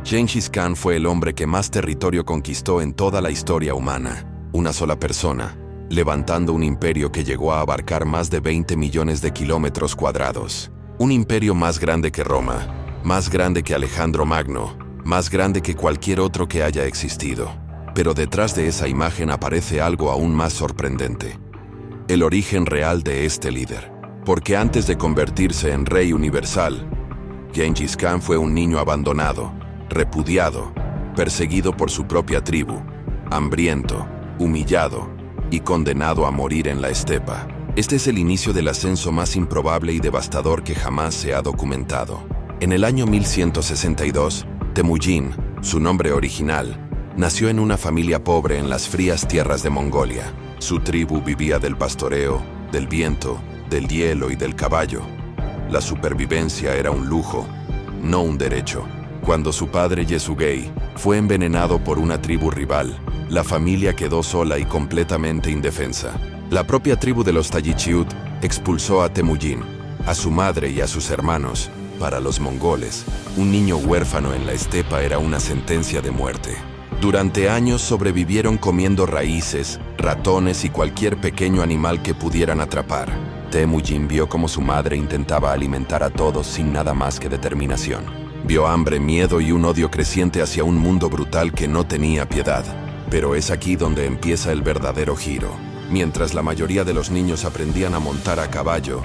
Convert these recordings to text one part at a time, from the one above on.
Gengis Khan fue el hombre que más territorio conquistó en toda la historia humana. Una sola persona, levantando un imperio que llegó a abarcar más de 20 millones de kilómetros cuadrados. Un imperio más grande que Roma, más grande que Alejandro Magno, más grande que cualquier otro que haya existido. Pero detrás de esa imagen aparece algo aún más sorprendente: el origen real de este líder. Porque antes de convertirse en rey universal, Gengis Khan fue un niño abandonado, repudiado, perseguido por su propia tribu, hambriento, humillado y condenado a morir en la estepa. Este es el inicio del ascenso más improbable y devastador que jamás se ha documentado. En el año 1162, Temujin, su nombre original, nació en una familia pobre en las frías tierras de Mongolia. Su tribu vivía del pastoreo, del viento, del hielo y del caballo. La supervivencia era un lujo, no un derecho. Cuando su padre Yesugei fue envenenado por una tribu rival, la familia quedó sola y completamente indefensa. La propia tribu de los Tayichiut expulsó a Temujin, a su madre y a sus hermanos. Para los mongoles, un niño huérfano en la estepa era una sentencia de muerte. Durante años sobrevivieron comiendo raíces, ratones y cualquier pequeño animal que pudieran atrapar. Temujin vio cómo su madre intentaba alimentar a todos sin nada más que determinación. Vio hambre, miedo y un odio creciente hacia un mundo brutal que no tenía piedad. Pero es aquí donde empieza el verdadero giro. Mientras la mayoría de los niños aprendían a montar a caballo,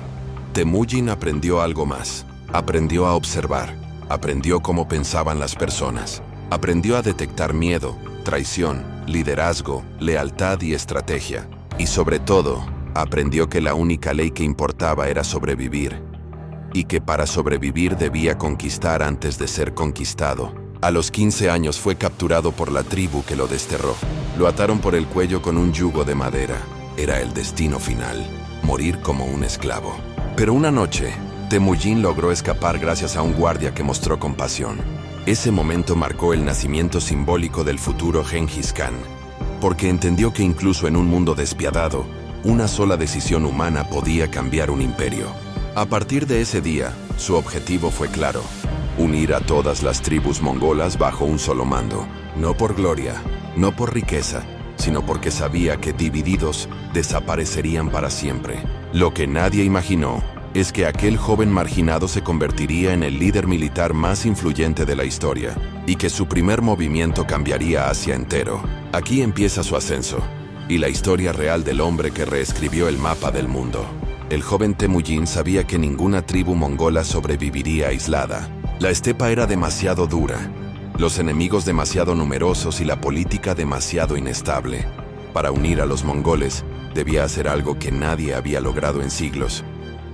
Temujin aprendió algo más. Aprendió a observar, aprendió cómo pensaban las personas, aprendió a detectar miedo, traición, liderazgo, lealtad y estrategia. Y sobre todo, aprendió que la única ley que importaba era sobrevivir, y que para sobrevivir debía conquistar antes de ser conquistado. A los 15 años fue capturado por la tribu que lo desterró. Lo ataron por el cuello con un yugo de madera. Era el destino final, morir como un esclavo. Pero una noche, Temujin logró escapar gracias a un guardia que mostró compasión. Ese momento marcó el nacimiento simbólico del futuro Gengis Khan, porque entendió que incluso en un mundo despiadado, una sola decisión humana podía cambiar un imperio. A partir de ese día, su objetivo fue claro: unir a todas las tribus mongolas bajo un solo mando. No por gloria, no por riqueza, sino porque sabía que divididos desaparecerían para siempre. Lo que nadie imaginó es que aquel joven marginado se convertiría en el líder militar más influyente de la historia, y que su primer movimiento cambiaría Asia entero. Aquí empieza su ascenso, y la historia real del hombre que reescribió el mapa del mundo. El joven Temujin sabía que ninguna tribu mongola sobreviviría aislada. La estepa era demasiado dura, los enemigos demasiado numerosos y la política demasiado inestable. Para unir a los mongoles, debía hacer algo que nadie había logrado en siglos: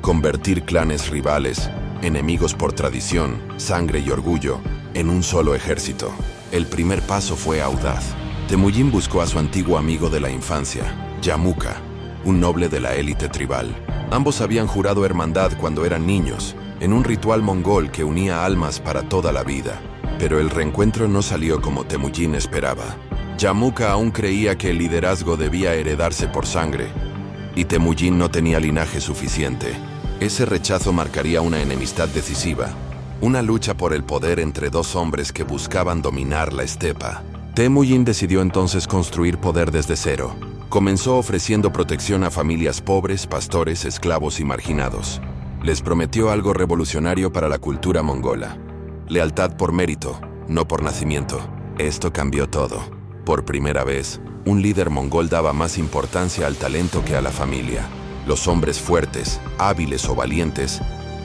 convertir clanes rivales, enemigos por tradición, sangre y orgullo, en un solo ejército. El primer paso fue audaz. Temujin buscó a su antiguo amigo de la infancia, Yamuka, un noble de la élite tribal. Ambos habían jurado hermandad cuando eran niños, en un ritual mongol que unía almas para toda la vida. Pero el reencuentro no salió como Temujin esperaba. Yamuka aún creía que el liderazgo debía heredarse por sangre, y Temujin no tenía linaje suficiente. Ese rechazo marcaría una enemistad decisiva, una lucha por el poder entre dos hombres que buscaban dominar la estepa. Temujin decidió entonces construir poder desde cero. Comenzó ofreciendo protección a familias pobres, pastores, esclavos y marginados. Les prometió algo revolucionario para la cultura mongola: lealtad por mérito, no por nacimiento. Esto cambió todo. Por primera vez, un líder mongol daba más importancia al talento que a la familia. Los hombres fuertes, hábiles o valientes,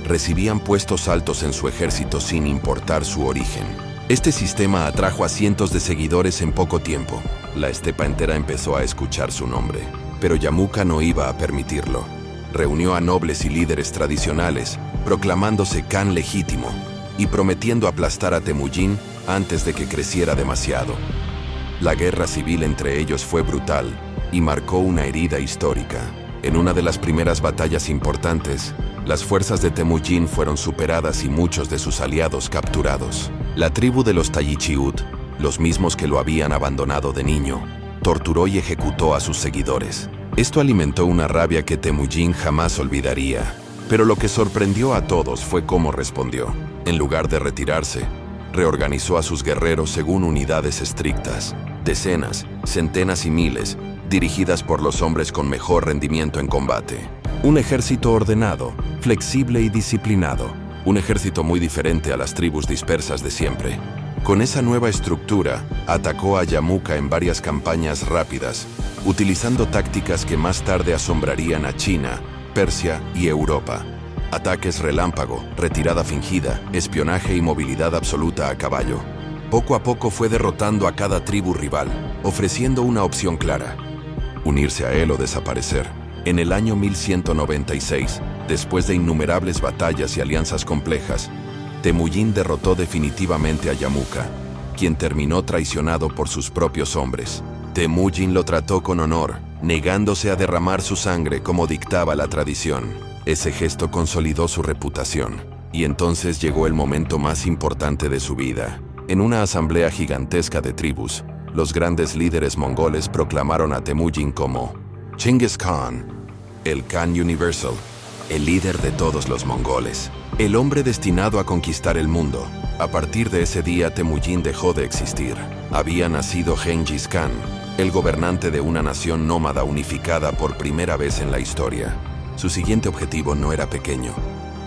recibían puestos altos en su ejército sin importar su origen. Este sistema atrajo a cientos de seguidores en poco tiempo. La estepa entera empezó a escuchar su nombre, pero Yamuka no iba a permitirlo. Reunió a nobles y líderes tradicionales, proclamándose Khan legítimo y prometiendo aplastar a Temujin antes de que creciera demasiado. La guerra civil entre ellos fue brutal y marcó una herida histórica. En una de las primeras batallas importantes, las fuerzas de Temujin fueron superadas y muchos de sus aliados capturados. La tribu de los Tayichiut, los mismos que lo habían abandonado de niño, torturó y ejecutó a sus seguidores. Esto alimentó una rabia que Temujin jamás olvidaría. Pero lo que sorprendió a todos fue cómo respondió. En lugar de retirarse, Reorganizó a sus guerreros según unidades estrictas, decenas, centenas y miles, dirigidas por los hombres con mejor rendimiento en combate. Un ejército ordenado, flexible y disciplinado. Un ejército muy diferente a las tribus dispersas de siempre. Con esa nueva estructura, atacó a Yamuka en varias campañas rápidas, utilizando tácticas que más tarde asombrarían a China, Persia y Europa. Ataques relámpago, retirada fingida, espionaje y movilidad absoluta a caballo. Poco a poco fue derrotando a cada tribu rival, ofreciendo una opción clara: unirse a él o desaparecer. En el año 1196, después de innumerables batallas y alianzas complejas, Temujin derrotó definitivamente a Yamuka, quien terminó traicionado por sus propios hombres. Temujin lo trató con honor, negándose a derramar su sangre como dictaba la tradición. Ese gesto consolidó su reputación, y entonces llegó el momento más importante de su vida. En una asamblea gigantesca de tribus, los grandes líderes mongoles proclamaron a Temujin como Chinggis Khan, el Khan Universal, el líder de todos los mongoles, el hombre destinado a conquistar el mundo. A partir de ese día, Temujin dejó de existir. Había nacido Genghis Khan, el gobernante de una nación nómada unificada por primera vez en la historia. Su siguiente objetivo no era pequeño: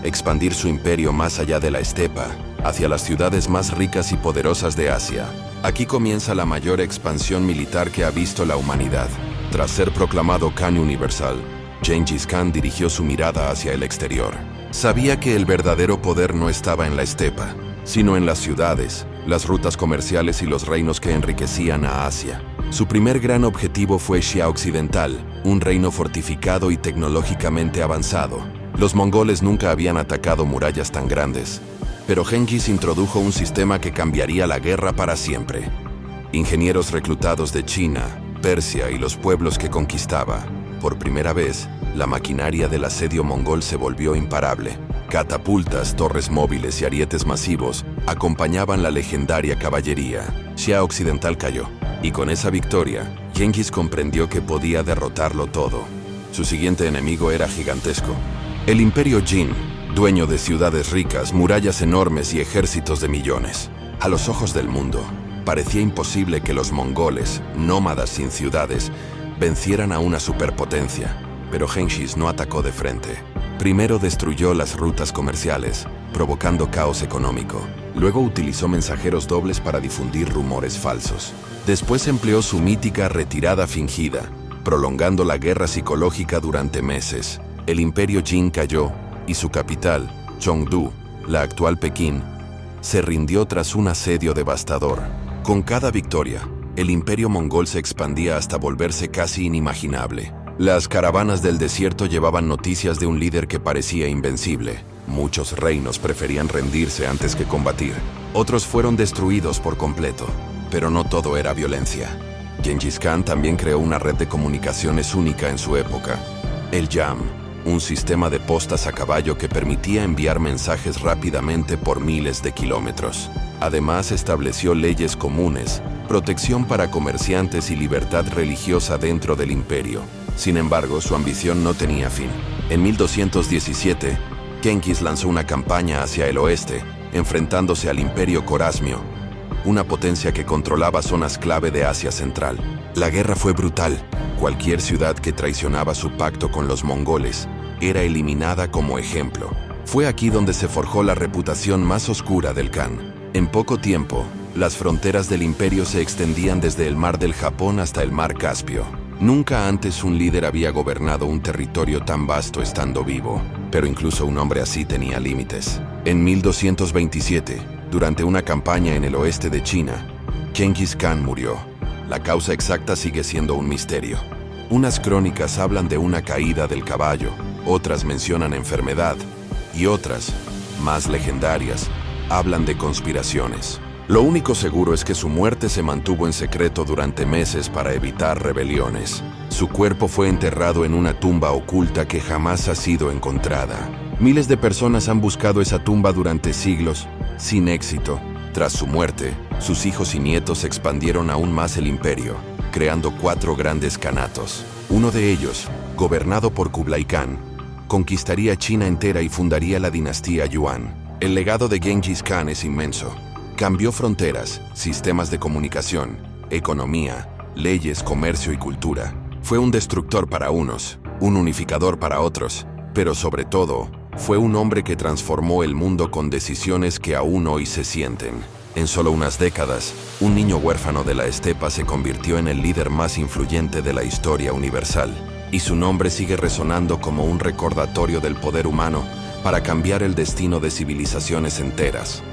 expandir su imperio más allá de la estepa, hacia las ciudades más ricas y poderosas de Asia. Aquí comienza la mayor expansión militar que ha visto la humanidad. Tras ser proclamado Khan Universal, Genghis Khan dirigió su mirada hacia el exterior. Sabía que el verdadero poder no estaba en la estepa, sino en las ciudades, las rutas comerciales y los reinos que enriquecían a Asia. Su primer gran objetivo fue Xia Occidental, un reino fortificado y tecnológicamente avanzado. Los mongoles nunca habían atacado murallas tan grandes, pero Genghis introdujo un sistema que cambiaría la guerra para siempre. Ingenieros reclutados de China, Persia y los pueblos que conquistaba. Por primera vez, la maquinaria del asedio mongol se volvió imparable. Catapultas, torres móviles y arietes masivos acompañaban la legendaria caballería. Xia Occidental cayó, y con esa victoria, Genghis comprendió que podía derrotarlo todo. Su siguiente enemigo era gigantesco: el Imperio Jin, dueño de ciudades ricas, murallas enormes y ejércitos de millones. A los ojos del mundo, parecía imposible que los mongoles, nómadas sin ciudades, vencieran a una superpotencia. Pero Genghis no atacó de frente. Primero destruyó las rutas comerciales, provocando caos económico. Luego utilizó mensajeros dobles para difundir rumores falsos. Después empleó su mítica retirada fingida, prolongando la guerra psicológica durante meses. El Imperio Jin cayó, y su capital, Chengdu, la actual Pekín, se rindió tras un asedio devastador. Con cada victoria, el imperio mongol se expandía hasta volverse casi inimaginable. Las caravanas del desierto llevaban noticias de un líder que parecía invencible. Muchos reinos preferían rendirse antes que combatir. Otros fueron destruidos por completo. Pero no todo era violencia. Genghis Khan también creó una red de comunicaciones única en su época: el Yam, un sistema de postas a caballo que permitía enviar mensajes rápidamente por miles de kilómetros. Además, estableció leyes comunes, protección para comerciantes y libertad religiosa dentro del imperio. Sin embargo, su ambición no tenía fin. En 1217, Genghis lanzó una campaña hacia el oeste, enfrentándose al Imperio Corasmio, una potencia que controlaba zonas clave de Asia Central. La guerra fue brutal. Cualquier ciudad que traicionaba su pacto con los mongoles era eliminada como ejemplo. Fue aquí donde se forjó la reputación más oscura del Khan. En poco tiempo, las fronteras del imperio se extendían desde el mar del Japón hasta el mar Caspio. Nunca antes un líder había gobernado un territorio tan vasto estando vivo, pero incluso un hombre así tenía límites. En 1227, durante una campaña en el oeste de China, Genghis Khan murió. La causa exacta sigue siendo un misterio. Unas crónicas hablan de una caída del caballo, otras mencionan enfermedad, y otras, más legendarias, hablan de conspiraciones. Lo único seguro es que su muerte se mantuvo en secreto durante meses para evitar rebeliones. Su cuerpo fue enterrado en una tumba oculta que jamás ha sido encontrada. Miles de personas han buscado esa tumba durante siglos, sin éxito. Tras su muerte, sus hijos y nietos expandieron aún más el imperio, creando 4 grandes khanatos. Uno de ellos, gobernado por Kublai Khan, conquistaría China entera y fundaría la dinastía Yuan. El legado de Genghis Khan es inmenso. Cambió fronteras, sistemas de comunicación, economía, leyes, comercio y cultura. Fue un destructor para unos, un unificador para otros, pero sobre todo, fue un hombre que transformó el mundo con decisiones que aún hoy se sienten. En solo unas décadas, un niño huérfano de la estepa se convirtió en el líder más influyente de la historia universal, y su nombre sigue resonando como un recordatorio del poder humano para cambiar el destino de civilizaciones enteras.